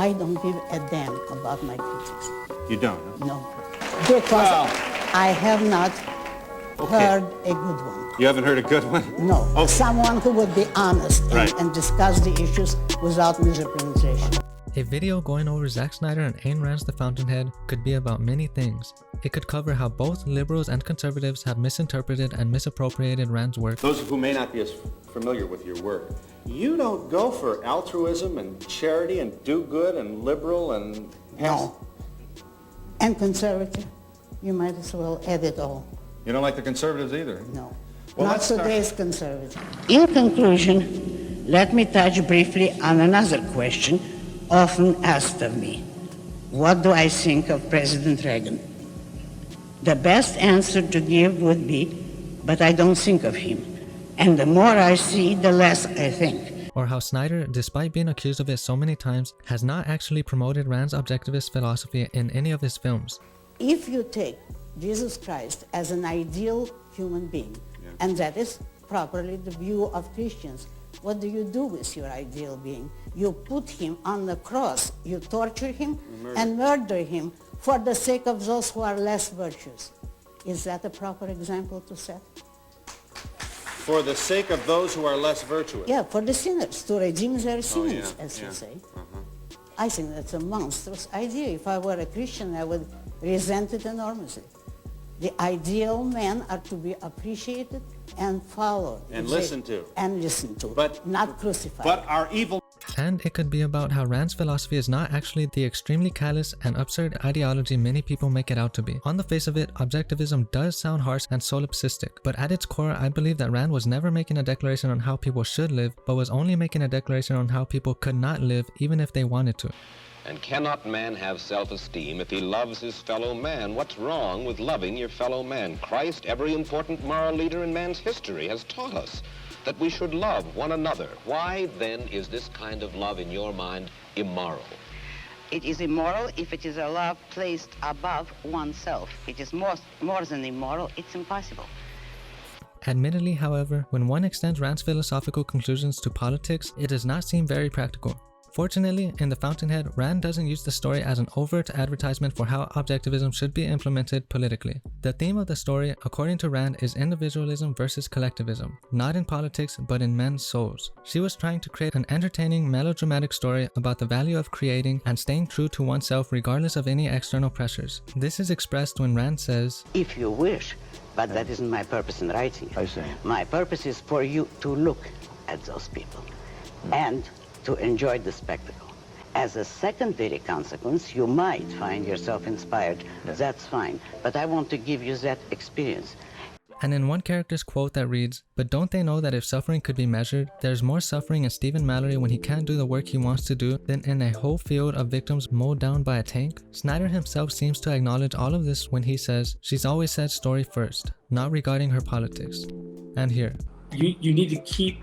I don't give a damn about my critics. You don't? Huh? No. Because I have not heard a good one. You haven't heard a good one? No. Okay. Someone who would be honest Right. and discuss the issues without misrepresentation. A video going over Zack Snyder and Ayn Rand's The Fountainhead could be about many things. It could cover how both liberals and conservatives have misinterpreted and misappropriated Rand's work. Those who may not be as familiar with your work, you don't go for altruism and charity and do good and liberal and... No. And conservative. You might as well add it all. You don't like the conservatives either? No. Well, Not let's start- today's conservative. In conclusion, let me touch briefly on another question often asked of me. What do I think of President Reagan? The best answer to give would be, but I don't think of him. And the more I see, the less I think. Or how Snyder, despite being accused of it so many times, has not actually promoted Rand's objectivist philosophy in any of his films. If you take Jesus Christ as an ideal human being, and that is properly the view of Christians, what do you do with your ideal being? You put him on the cross, you torture him and murder him for the sake of those who are less virtuous. Is that a proper example to set? For the sake of those who are less virtuous. Yeah, for the sinners, to redeem their sins, yeah, as yeah. you say. I think that's a monstrous idea. If I were a Christian, I would resent it enormously. The ideal men are to be appreciated and followed. And listened to. And listened to, But not crucified. But our evil... And it could be about how Rand's philosophy is not actually the extremely callous and absurd ideology many people make it out to be. On the face of it, objectivism does sound harsh and solipsistic, but at its core, I believe that Rand was never making a declaration on how people should live, but was only making a declaration on how people could not live even if they wanted to. And cannot man have self-esteem if he loves his fellow man? What's wrong with loving your fellow man? Christ, every important moral leader in man's history, has taught us that we should love one another. Why then is this kind of love in your mind immoral? It is immoral if it is a love placed above oneself. It is more than immoral, it's impossible. Admittedly, however, when one extends Rand's philosophical conclusions to politics, it does not seem very practical. Fortunately, in The Fountainhead, Rand doesn't use the story as an overt advertisement for how objectivism should be implemented politically. The theme of the story, according to Rand, is individualism versus collectivism, not in politics, but in men's souls. She was trying to create an entertaining, melodramatic story about the value of creating and staying true to oneself regardless of any external pressures. This is expressed when Rand says, If you wish, but that isn't my purpose in writing. I see. My purpose is for you to look at those people and to enjoy the spectacle. As a secondary consequence, you might find yourself inspired. Yeah. That's fine. But I want to give you that experience. and in one character's quote that reads, "But don't they know that if suffering could be measured, there's more suffering in Stephen Mallory when he can't do the work he wants to do than in a whole field of victims mowed down by a tank?" Snyder himself seems to acknowledge all of this when he says, "She's always said story first, not regarding her politics." And here, you need to keep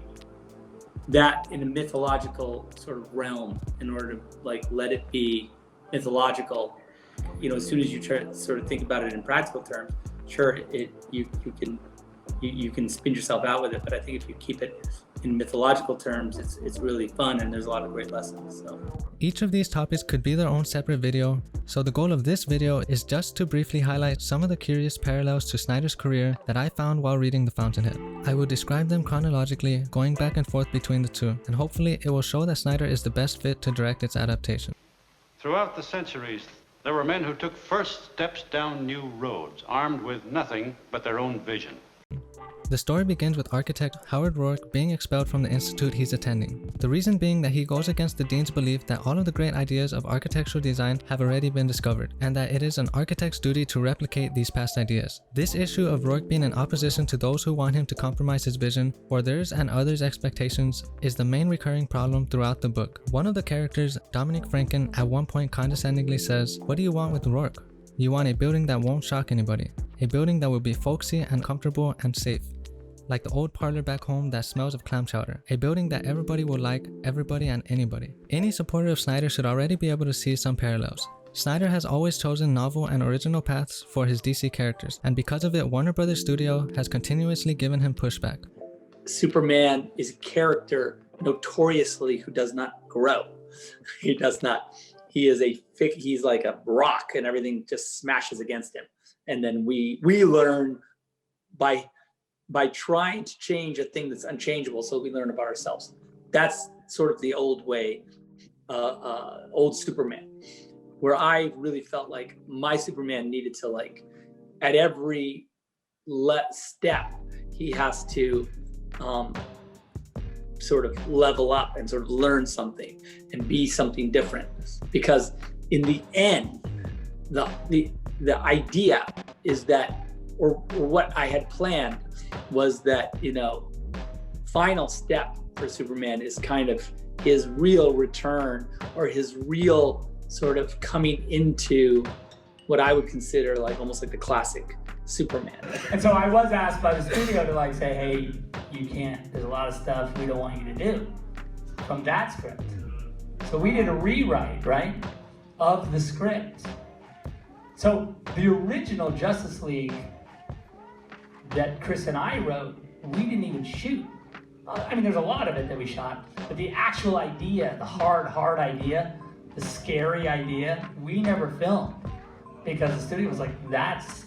that in a mythological sort of realm in order to let it be mythological. You know, as soon as you try to sort of think about it in practical terms, sure, you can spin yourself out with it, but I think if you keep it in mythological terms, it's really fun and there's a lot of great lessons. So each of these topics could be their own separate video, so the goal of this video is just to briefly highlight some of the curious parallels to Snyder's career that I found while reading The Fountainhead. I will describe them chronologically, going back and forth between the two, and hopefully it will show that Snyder is the best fit to direct its adaptation. Throughout the centuries, there were men who took first steps down new roads, armed with nothing but their own vision. The story begins with architect Howard Rourke being expelled from the institute he's attending. The reason being that he goes against the dean's belief that all of the great ideas of architectural design have already been discovered, and that it is an architect's duty to replicate these past ideas. This issue of Rourke being in opposition to those who want him to compromise his vision for theirs and others' expectations is the main recurring problem throughout the book. One of the characters, Dominic Franken, at one point condescendingly says, "What do you want with Rourke? You want a building that won't shock anybody. A building that will be folksy and comfortable and safe. Like the old parlor back home that smells of clam chowder. A building that everybody will like, everybody and anybody." Any supporter of Snyder should already be able to see some parallels. Snyder has always chosen novel and original paths for his DC characters, and because of it, Warner Brothers Studio has continuously given him pushback. Superman is a character notoriously who does not grow. He does not. He's like a rock, and everything just smashes against him. And then we learn by trying to change a thing that's unchangeable, so we learn about ourselves. That's sort of the old way, old Superman, where I really felt like my Superman needed to, like, at every step, he has to sort of level up and sort of learn something and be something different. Because in the end, the idea is that, or what I had planned was that, final step for Superman is kind of his real return, or his real sort of coming into what I would consider like almost like the classic Superman. And so I was asked by the studio to like say, hey, you can't, there's a lot of stuff we don't want you to do from that script. So we did a rewrite, right, of the script. So the original Justice League that Chris and I wrote, we didn't even shoot. I mean, there's a lot of it that we shot, but the actual idea, the hard idea, the scary idea, we never filmed because the studio was like, that's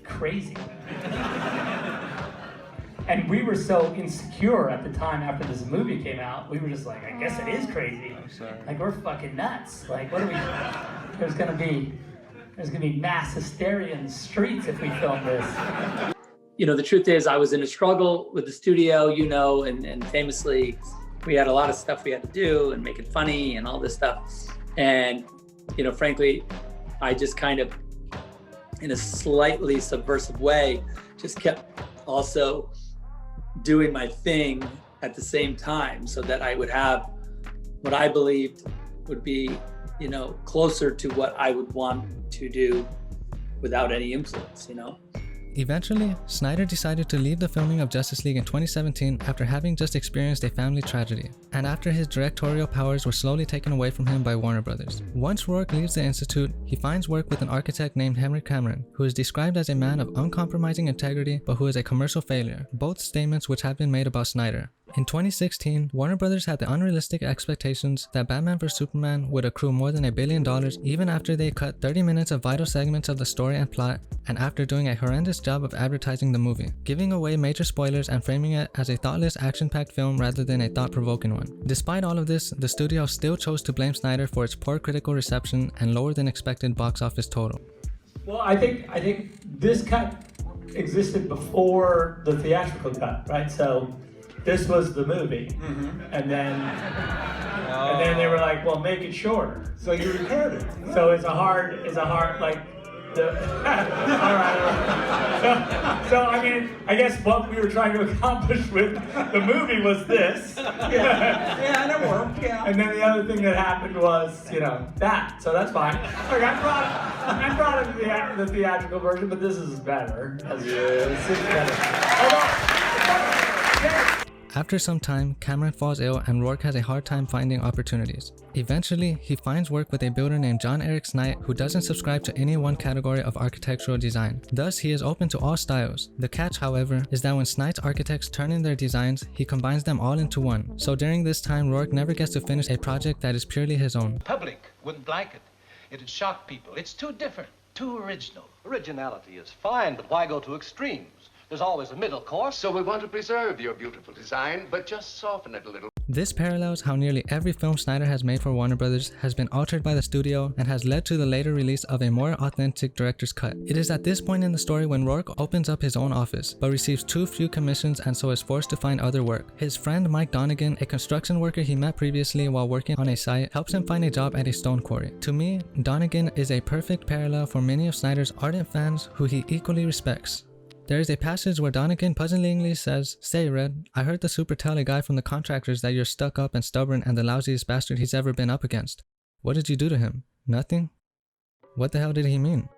crazy. And we were so insecure at the time after this movie came out, we were just like, I guess it is crazy. Like, we're fucking nuts. Like, what are we, there's gonna be mass hysteria in the streets if we film this. The truth is I was in a struggle with the studio, and famously we had a lot of stuff we had to do and make it funny and all this stuff. And, frankly, I just kind of, in a slightly subversive way, just kept also doing my thing at the same time so that I would have what I believed would be, closer to what I would want to do without any influence, Eventually, Snyder decided to leave the filming of Justice League in 2017 after having just experienced a family tragedy, and after his directorial powers were slowly taken away from him by Warner Brothers. Once Rourke leaves the Institute, he finds work with an architect named Henry Cameron, who is described as a man of uncompromising integrity but who is a commercial failure, both statements which have been made about Snyder. In 2016, Warner Brothers had the unrealistic expectations that Batman vs Superman would accrue more than $1 billion even after they cut 30 minutes of vital segments of the story and plot, and after doing a horrendous job of advertising the movie, giving away major spoilers and framing it as a thoughtless, action-packed film rather than a thought-provoking one. Despite all of this, the studio still chose to blame Snyder for its poor critical reception and lower than expected box office total. Well, I think this cut existed before the theatrical cut, right? So this was the movie, and then they were like, well, make it shorter. So you recorded. So it's a hard like the. All right. So I mean, I guess what we were trying to accomplish with the movie was this. Yeah, and it worked. Yeah. And then the other thing that happened was, that. So that's fine. Look, I'm proud of the theatrical version, but this is better. This is better. After some time, Cameron falls ill and Rourke has a hard time finding opportunities. Eventually, he finds work with a builder named John Eric Knight who doesn't subscribe to any one category of architectural design. Thus, he is open to all styles. The catch, however, is that when Knight's architects turn in their designs, he combines them all into one. So during this time, Rourke never gets to finish a project that is purely his own. The public wouldn't like it. It'd shock people. It's too different, too original. Originality is fine, but why go to extremes? There's always a middle course. So we want to preserve your beautiful design, but just soften it a little. This parallels how nearly every film Snyder has made for Warner Brothers has been altered by the studio and has led to the later release of a more authentic director's cut. It is at this point in the story when Rourke opens up his own office, but receives too few commissions and so is forced to find other work. His friend Mike Donegan, a construction worker he met previously while working on a site, helps him find a job at a stone quarry. To me, Donegan is a perfect parallel for many of Snyder's ardent fans who he equally respects. There is a passage where Donegan puzzlingly says, "Say, Red, I heard the super tell a guy from the contractors that you're stuck up and stubborn and the lousiest bastard he's ever been up against. What did you do to him? Nothing?" What the hell did he mean?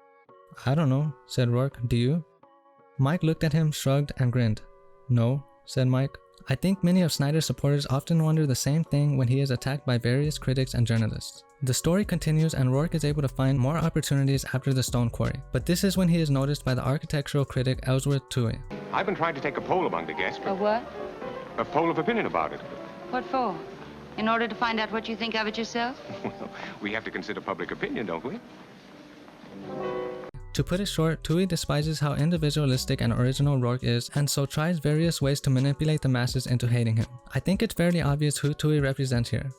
"I don't know," said Rourke. "Do you?" Mike looked at him, shrugged, and grinned. "No," said Mike. I think many of Snyder's supporters often wonder the same thing when he is attacked by various critics and journalists. The story continues and Rourke is able to find more opportunities after the stone quarry, but this is when he is noticed by the architectural critic Ellsworth Toohey. I've been trying to take a poll among the guests. A what? A poll of opinion about it. What for? in order to find out what you think of it yourself? Well, we have to consider public opinion, don't we? To put it short, Tui despises how individualistic and original Rourke is, and so tries various ways to manipulate the masses into hating him. I think it's fairly obvious who Tui represents here.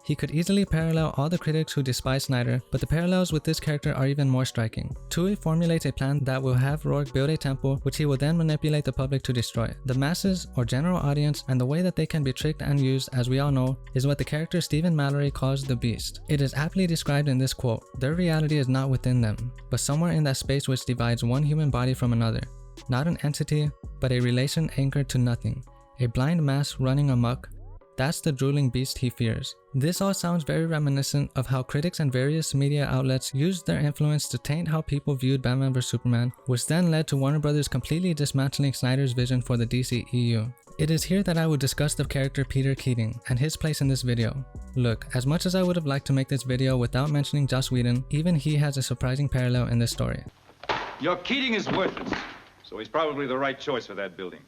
He could easily parallel all the critics who despise Snyder, but the parallels with this character are even more striking. Tui formulates a plan that will have Rourke build a temple, which he will then manipulate the public to destroy. The masses, or general audience, and the way that they can be tricked and used, as we all know, is what the character Stephen Mallory calls the Beast. It is aptly described in this quote: "Their reality is not within them, but somewhere in that space which divides one human body from another. Not an entity, but a relation anchored to nothing. A blind mass running amok. That's the drooling beast he fears." This all sounds very reminiscent of how critics and various media outlets used their influence to taint how people viewed Batman vs Superman, which then led to Warner Brothers completely dismantling Snyder's vision for the DCEU. It is here that I will discuss the character Peter Keating and his place in this video. Look, as much as I would have liked to make this video without mentioning Joss Whedon, even he has a surprising parallel in this story. Your Keating is worthless, so he's probably the right choice for that building.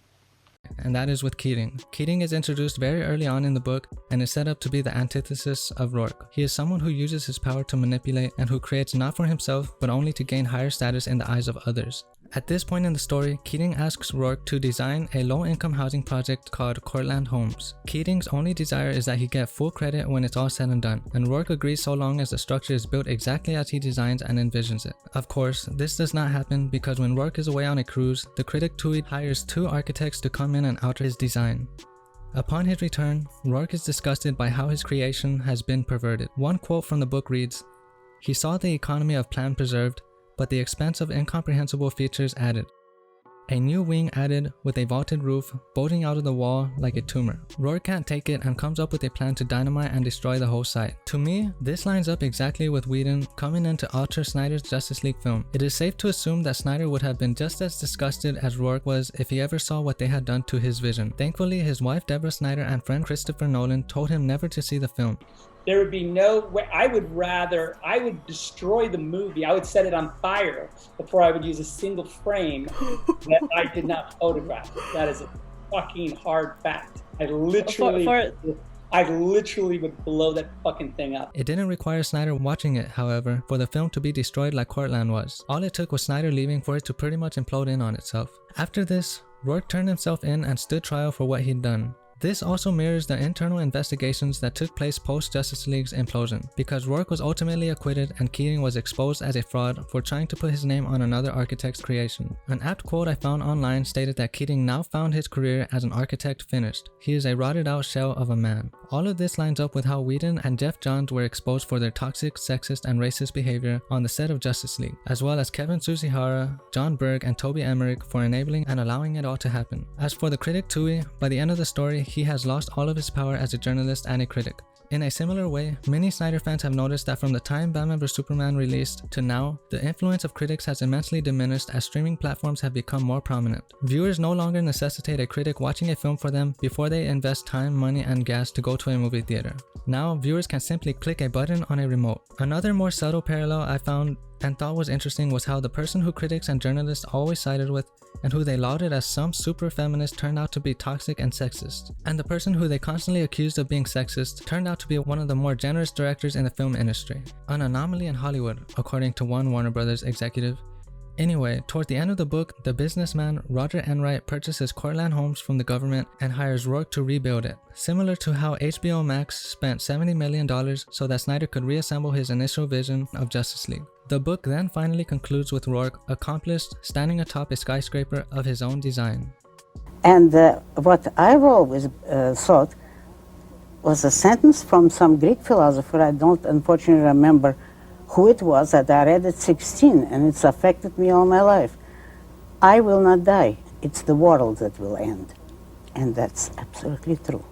And that is with Keating. Keating is introduced very early on in the book and is set up to be the antithesis of Rourke. He is someone who uses his power to manipulate and who creates not for himself but only to gain higher status in the eyes of others. At this point in the story, Keating asks Rourke to design a low-income housing project called Courtland Homes. Keating's only desire is that he get full credit when it's all said and done, and Rourke agrees so long as the structure is built exactly as he designs and envisions it. Of course, this does not happen because when Rourke is away on a cruise, the critic Tui hires 2 architects to come in and alter his design. Upon his return, Rourke is disgusted by how his creation has been perverted. One quote from the book reads, "He saw the economy of plan preserved, but the expense of incomprehensible features added. A new wing added with a vaulted roof, bulging out of the wall like a tumor. Rourke can't take it and comes up with a plan to dynamite and destroy the whole site." To me, this lines up exactly with Whedon coming in to alter Snyder's Justice League film. It is safe to assume that Snyder would have been just as disgusted as Rourke was if he ever saw what they had done to his vision. Thankfully, his wife Deborah Snyder and friend Christopher Nolan told him never to see the film. There would be no way. I would destroy the movie. I would set it on fire before I would use a single frame that I did not photograph. That is a fucking hard fact. I literally would blow that fucking thing up. It didn't require Snyder watching it, however, for the film to be destroyed like Courtland was. All it took was Snyder leaving for it to pretty much implode in on itself. After this, Rourke turned himself in and stood trial for what he'd done. This also mirrors the internal investigations that took place post-Justice League's implosion, because Rourke was ultimately acquitted and Keating was exposed as a fraud for trying to put his name on another architect's creation. An apt quote I found online stated that Keating now found his career as an architect finished. He is a rotted out shell of a man. All of this lines up with how Whedon and Jeff Johns were exposed for their toxic, sexist, and racist behavior on the set of Justice League, as well as Kevin Tsujihara, John Berg, and Toby Emmerich for enabling and allowing it all to happen. As for the critic Tui, by the end of the story, he has lost all of his power as a journalist and a critic. In a similar way, many Snyder fans have noticed that from the time Batman vs Superman released to now, the influence of critics has immensely diminished as streaming platforms have become more prominent. Viewers no longer necessitate a critic watching a film for them before they invest time, money, and gas to go to a movie theater. Now, viewers can simply click a button on a remote. Another more subtle parallel I found and thought was interesting was how the person who critics and journalists always sided with and who they lauded as some super feminist turned out to be toxic and sexist. And the person who they constantly accused of being sexist turned out to be one of the more generous directors in the film industry. An anomaly in Hollywood, according to one Warner Brothers executive. Anyway, toward the end of the book, the businessman Roger Enright purchases Courtland Homes from the government and hires Rourke to rebuild it, similar to how HBO Max spent $70 million so that Snyder could reassemble his initial vision of Justice League. The book then finally concludes with Rourke accomplished standing atop a skyscraper of his own design. And what I've always thought was a sentence from some Greek philosopher, I don't unfortunately remember who it was, that I read at 16, and it's affected me all my life. I will not die. It's the world that will end. And that's absolutely true.